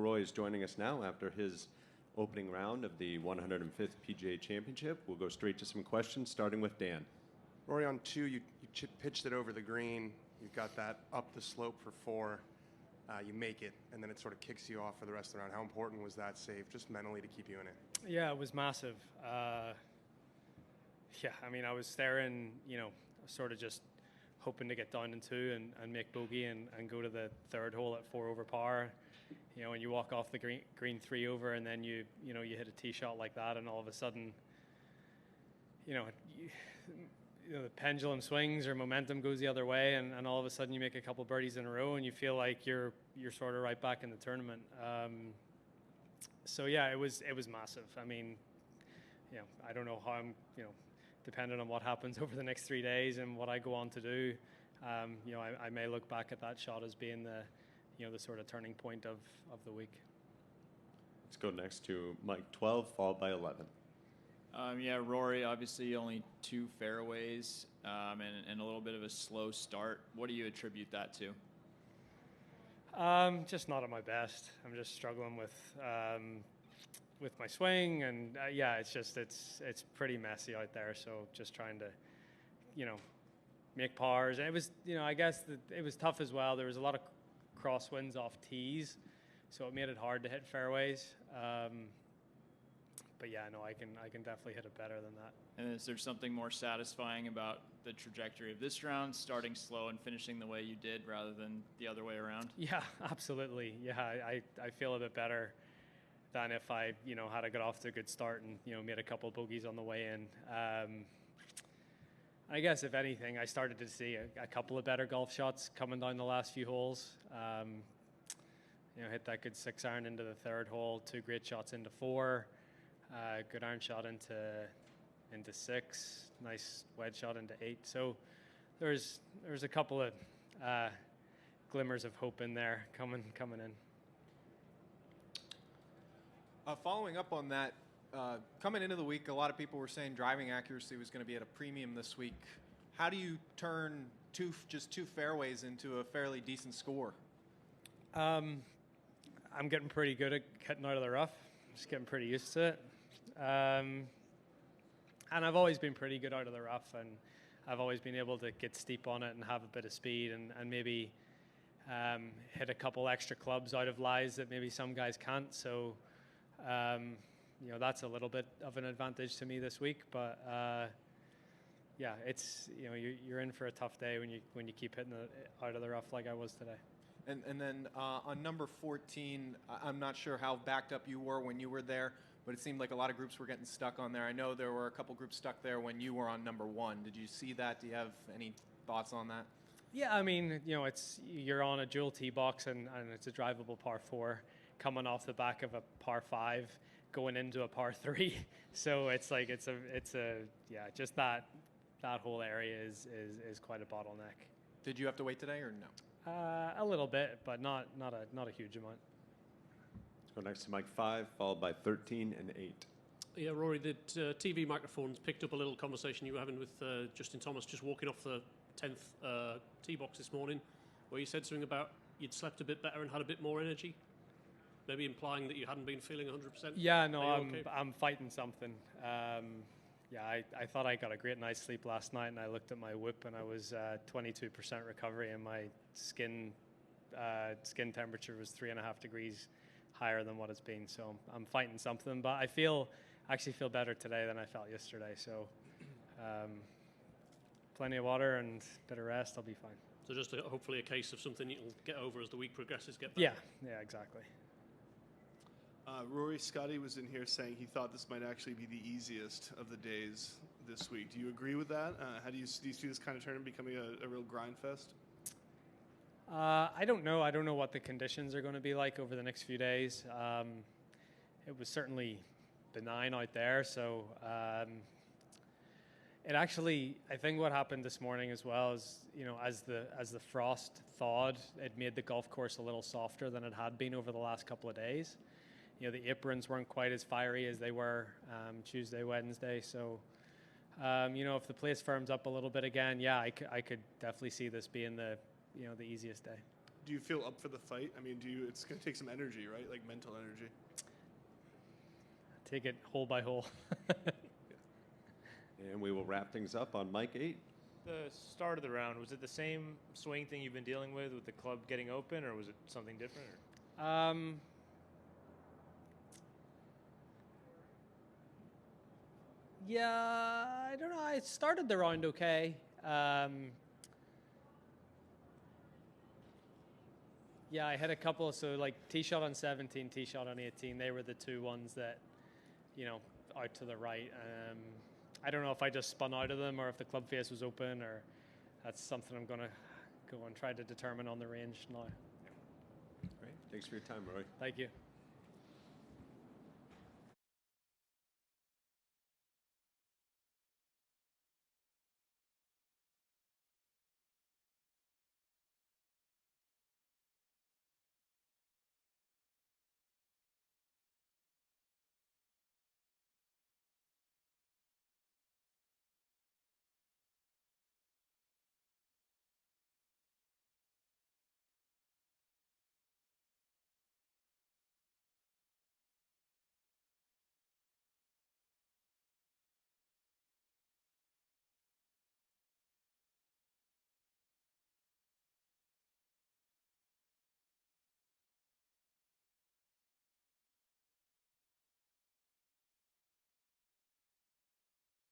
Roy is joining us now after his opening round of the 105th PGA Championship. We'll go straight to some questions, starting with Dan. Rory, on 2, you pitched it over the green. You've got that up the slope for 4. You make it, and then it sort of kicks you off for the rest of the round. How important was that save, just mentally, to keep you in it? Yeah, it was massive. Yeah, I mean, I was staring, sort of just hoping to get down in 2 and make bogey and go to the 3rd hole at 4 over par. When you walk off the green 3 over, and then you hit a tee shot like that, and all of a sudden, the pendulum swings or momentum goes the other way, and all of a sudden you make a couple birdies in a row, and you feel like you're sort of right back in the tournament. So yeah, it was massive. I mean, I don't know how I'm, depending on what happens over the next 3 days and what I go on to do, I may look back at that shot as being the sort of turning point of the week. Let's go next to Mike 12, followed by 11. Yeah, Rory, obviously only 2 fairways and a little bit of a slow start. What do you attribute that to? Just not at my best. I'm just struggling with my swing, and it's pretty messy out there. So just trying to, make pars. And it was, I guess it was tough as well. There was a lot of crosswinds off tees, so it made it hard to hit fairways. But yeah, no, I can definitely hit it better than that. And is there something more satisfying about the trajectory of this round, starting slow and finishing the way you did rather than the other way around? Yeah, absolutely. Yeah, I feel a bit better than if I, had got off to a good start and, made a couple bogeys on the way in. I guess, if anything, I started to see a couple of better golf shots coming down the last few holes. Hit that good 6-iron into the 3rd hole, 2 great shots into 4. Good iron shot into 6, nice wedge shot into 8. So there's a couple of glimmers of hope in there coming in. Following up on that, coming into the week, a lot of people were saying driving accuracy was going to be at a premium this week. How do you turn just two fairways into a fairly decent score? I'm getting pretty good at getting out of the rough. Just getting pretty used to it. And I've always been pretty good out of the rough, and I've always been able to get steep on it and have a bit of speed and maybe hit a couple extra clubs out of lies that maybe some guys can't. So, that's a little bit of an advantage to me this week. But yeah, it's you're in for a tough day when you keep hitting it out of the rough like I was today. And then on number 14, I'm not sure how backed up you were when you were there, but it seemed like a lot of groups were getting stuck on there. I know there were a couple groups stuck there when you were on number 1. Did you see that? Do you have any thoughts on that? Yeah, I mean, you're on a dual tee box and it's a drivable par 4 coming off the back of a par 5 going into a par 3. So it's like it's a just that whole area is quite a bottleneck. Did you have to wait today or no? A little bit, but not a huge amount. Let's go next to Mike 5, followed by 13 and 8. Yeah, Rory, the TV microphones picked up a little conversation you were having with Justin Thomas just walking off the 10th tee box this morning, where you said something about you'd slept a bit better and had a bit more energy, maybe implying that you hadn't been feeling 100%. Yeah, no, okay? I'm fighting something. I thought I got a great night's sleep last night, and I looked at my whip, and I was 22% recovery, and my skin temperature was 3.5 degrees higher than what it's been. So I'm fighting something, but I actually feel better today than I felt yesterday. So plenty of water and a bit of rest, I'll be fine. So just hopefully a case of something you'll get over as the week progresses, get better. Yeah, exactly. Rory, Scotty was in here saying he thought this might actually be the easiest of the days this week. Do you agree with that? Do you see this kind of tournament becoming a real grind fest? I don't know. I don't know what the conditions are going to be like over the next few days. It was certainly benign out there, so it actually, I think what happened this morning as well is, as the frost thawed, it made the golf course a little softer than it had been over the last couple of days. The aprons weren't quite as fiery as they were Tuesday, Wednesday. So, if the place firms up a little bit again, I could definitely see this being the easiest day. Do you feel up for the fight? I mean, it's going to take some energy, right? Like mental energy. Take it hole by hole. And we will wrap things up on Mike 8. The start of the round, was it the same swing thing you've been dealing with the club getting open, or was it something different? Yeah, I don't know. I started the round okay. Yeah, I had a couple. So like tee shot on 17, tee shot on 18. They were the two ones that, out to the right. I don't know if I just spun out of them or if the club face was open, or that's something I'm going to go and try to determine on the range now. Great. Thanks for your time, Rory. Thank you.